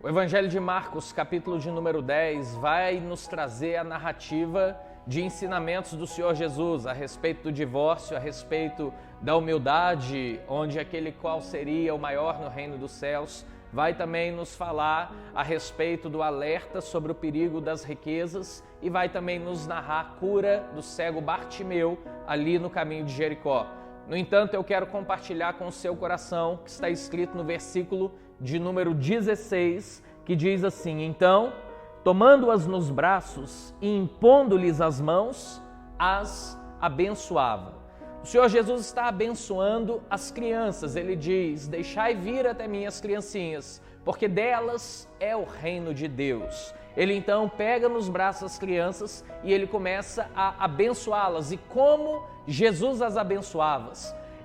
O Evangelho de Marcos, capítulo de número 10, vai nos trazer a narrativa de ensinamentos do Senhor Jesus a respeito do divórcio, a respeito da humildade, onde aquele qual seria o maior no reino dos céus. Vai também nos falar a respeito do alerta sobre o perigo das riquezas e vai também nos narrar a cura do cego Bartimeu ali no caminho de Jericó. No entanto, eu quero compartilhar com o seu coração que está escrito no versículo de número 16, que diz assim: então, tomando-as nos braços e impondo-lhes as mãos, as abençoava. O Senhor Jesus está abençoando as crianças. Ele diz: deixai vir até mim as criancinhas, porque delas é o reino de Deus. Ele então pega nos braços as crianças e ele começa a abençoá-las. E como Jesus as abençoava?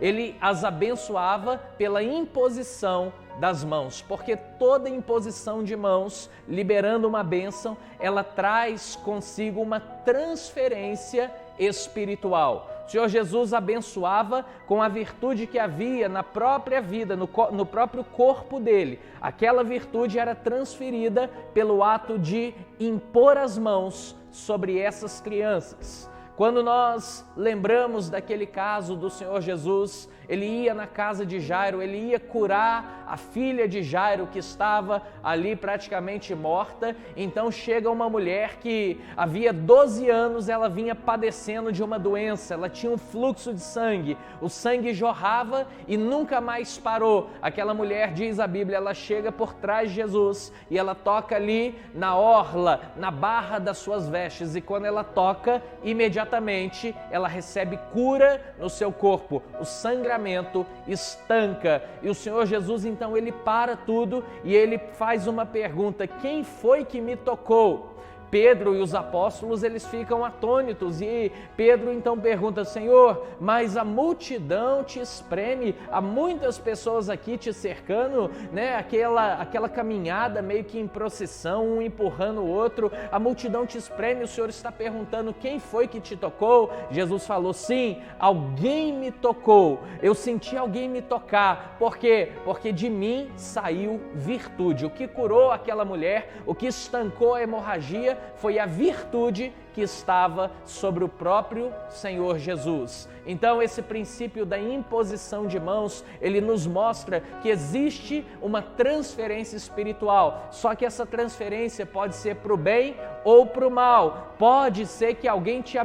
Ele as abençoava pela imposição das mãos, porque toda imposição de mãos, liberando uma bênção, ela traz consigo uma transferência espiritual. O Senhor Jesus abençoava com a virtude que havia na própria vida, no próprio corpo dele. Aquela virtude era transferida pelo ato de impor as mãos sobre essas crianças. Quando nós lembramos daquele caso do Senhor Jesus, ele ia na casa de Jairo, ele ia curar a filha de Jairo que estava ali praticamente morta. Então chega uma mulher que havia 12 anos ela vinha padecendo de uma doença, ela tinha um fluxo de sangue, o sangue jorrava e nunca mais parou. Aquela mulher, diz a Bíblia, ela chega por trás de Jesus e ela toca ali na orla, na barra das suas vestes, e quando ela toca, imediatamente ela recebe cura no seu corpo, o sangramento estanca. E o Senhor Jesus então ele para tudo e ele faz uma pergunta: quem foi que me tocou? Pedro e os apóstolos, eles ficam atônitos e Pedro então pergunta: Senhor, mas a multidão te espreme, há muitas pessoas aqui te cercando, né? Aquela caminhada meio que em procissão, um empurrando o outro, a multidão te espreme, o Senhor está perguntando quem foi que te tocou? Jesus falou: sim, alguém me tocou, eu senti alguém me tocar. Por quê? Porque de mim saiu virtude. O que curou aquela mulher, o que estancou a hemorragia, foi a virtude que estava sobre o próprio Senhor Jesus. Então esse princípio da imposição de mãos, ele nos mostra que existe uma transferência espiritual, só que essa transferência pode ser para o bem ou para o mal. Pode ser que alguém te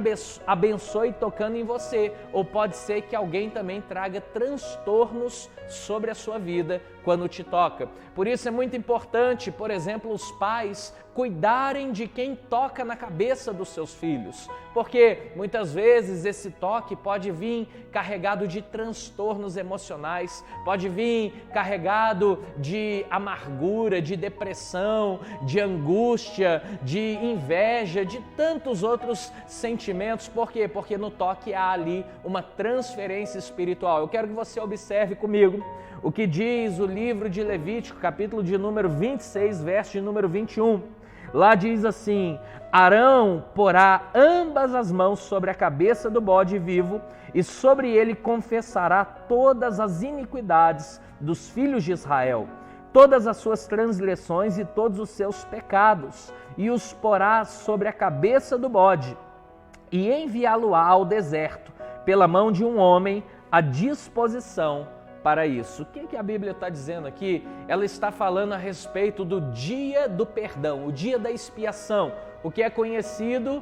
abençoe tocando em você, ou pode ser que alguém também traga transtornos sobre a sua vida quando te toca. Por isso é muito importante, por exemplo, os pais cuidarem de quem toca na cabeça dos seus filhos, porque muitas vezes esse toque pode vir carregado de transtornos emocionais, pode vir carregado de amargura, de depressão, de angústia, de inveja, de tantos outros sentimentos. Por quê? Porque no toque há ali uma transferência espiritual. Eu quero que você observe comigo o que diz o livro de Levítico, capítulo de número 26, verso de número 21. Lá diz assim: Arão porá ambas as mãos sobre a cabeça do bode vivo e sobre ele confessará todas as iniquidades dos filhos de Israel, todas as suas transgressões e todos os seus pecados, e os porá sobre a cabeça do bode e enviá-lo-á ao deserto pela mão de um homem à disposição para isso. O que a Bíblia está dizendo aqui? Ela está falando a respeito do dia do perdão, o dia da expiação, o que é conhecido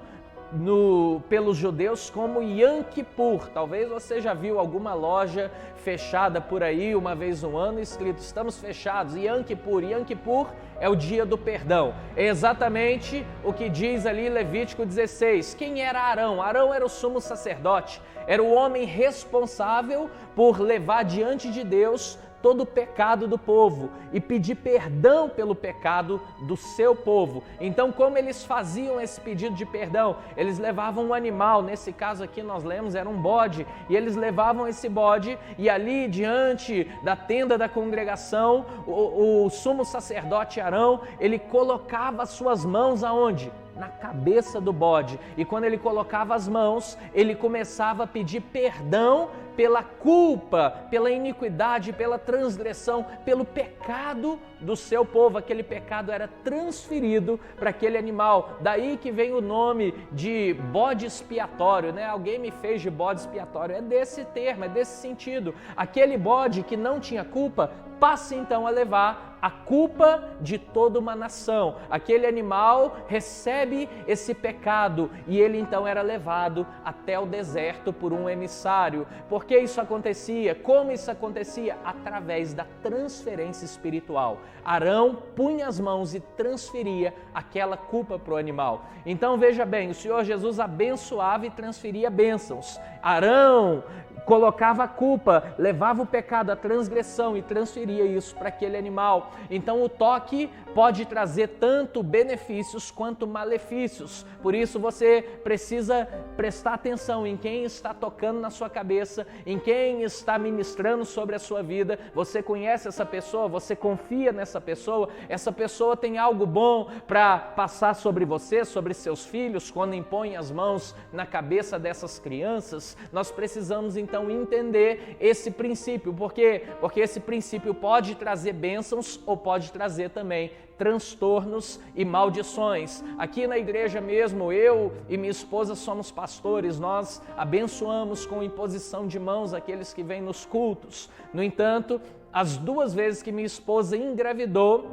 pelos judeus como Yom Kippur. Talvez você já viu alguma loja fechada por aí uma vez no ano escrito: estamos fechados, Yom Kippur. Yom Kippur é o dia do perdão. É exatamente o que diz ali Levítico 16. Quem era Arão? Arão era o sumo sacerdote, era o homem responsável por levar diante de Deus todo o pecado do povo e pedir perdão pelo pecado do seu povo. Então, como eles faziam esse pedido de perdão? Eles levavam um animal, nesse caso aqui nós lemos, era um bode, e eles levavam esse bode e ali diante da tenda da congregação, o sumo sacerdote Arão, ele colocava as suas mãos aonde? Na cabeça do bode. E quando ele colocava as mãos, ele começava a pedir perdão pela culpa, pela iniquidade, pela transgressão, pelo pecado do seu povo. Aquele pecado era transferido para aquele animal. Daí que vem o nome de bode expiatório, né? Alguém me fez de bode expiatório. É desse termo, é desse sentido. Aquele bode que não tinha culpa passa então a levar a culpa de toda uma nação. Aquele animal recebe esse pecado e ele então era levado até o deserto por um emissário. Por que isso acontecia? Como isso acontecia? Através da transferência espiritual. Arão punha as mãos e transferia aquela culpa para o animal. Então veja bem, o Senhor Jesus abençoava e transferia bênçãos. Arão colocava a culpa, levava o pecado, a transgressão e transferia isso para aquele animal. Então o toque pode trazer tanto benefícios quanto malefícios. Por isso você precisa prestar atenção em quem está tocando na sua cabeça, em quem está ministrando sobre a sua vida. Você conhece essa pessoa? Você confia nessa pessoa? Essa pessoa tem algo bom para passar sobre você, sobre seus filhos, quando impõe as mãos na cabeça dessas crianças? Nós precisamos então entender esse princípio. Por quê? Porque esse princípio pode trazer bênçãos ou pode trazer também transtornos e maldições. Aqui na igreja mesmo, eu e minha esposa somos pastores, nós abençoamos com imposição de mãos aqueles que vêm nos cultos. No entanto, as 2 vezes que minha esposa engravidou,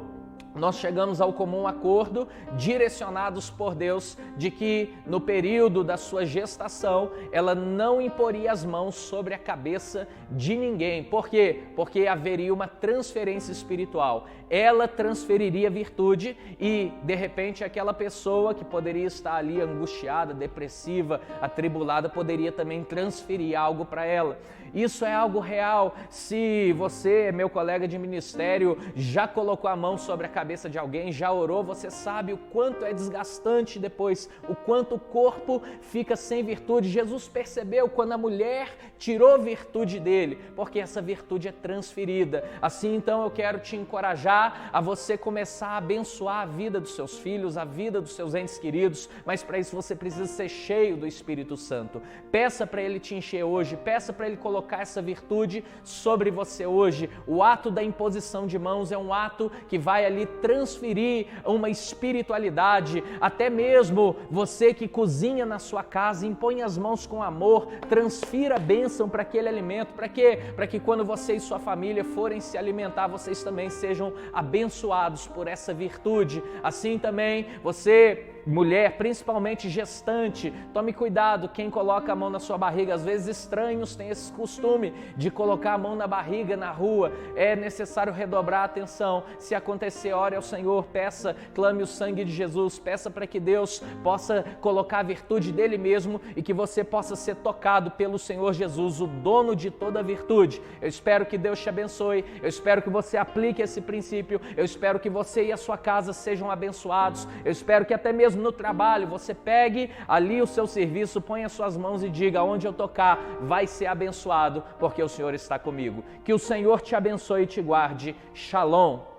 nós chegamos ao comum acordo, direcionados por Deus, de que no período da sua gestação, ela não imporia as mãos sobre a cabeça de ninguém. Por quê? Porque haveria uma transferência espiritual. Ela transferiria virtude e, de repente, aquela pessoa que poderia estar ali angustiada, depressiva, atribulada, poderia também transferir algo para ela. Isso é algo real. Se você, meu colega de ministério, já colocou a mão sobre a cabeça de alguém, já orou, você sabe o quanto é desgastante depois, o quanto o corpo fica sem virtude. Jesus percebeu quando a mulher tirou virtude dele, porque essa virtude é transferida. Assim, então, eu quero te encorajar a você começar a abençoar a vida dos seus filhos, a vida dos seus entes queridos, mas para isso você precisa ser cheio do Espírito Santo. Peça para ele te encher hoje, peça para ele colocar essa virtude sobre você hoje. O ato da imposição de mãos é um ato que vai ali transferir uma espiritualidade. Até mesmo você que cozinha na sua casa, impõe as mãos com amor, transfira a bênção para aquele alimento. Para quê? Para que quando você e sua família forem se alimentar, vocês também sejam abençoados por essa virtude. Assim também você, mulher, principalmente gestante, tome cuidado quem coloca a mão na sua barriga. Às vezes estranhos têm esse costume de colocar a mão na barriga na rua. É necessário redobrar a atenção. Se acontecer, ore ao Senhor, peça, clame o sangue de Jesus, peça para que Deus possa colocar a virtude dele mesmo e que você possa ser tocado pelo Senhor Jesus, o dono de toda a virtude. Eu espero que Deus te abençoe, eu espero que você aplique esse princípio, eu espero que você e a sua casa sejam abençoados, eu espero que até mesmo no trabalho você pegue ali o seu serviço, ponha as suas mãos e diga: onde eu tocar vai ser abençoado, porque o Senhor está comigo. Que o Senhor te abençoe e te guarde. Shalom.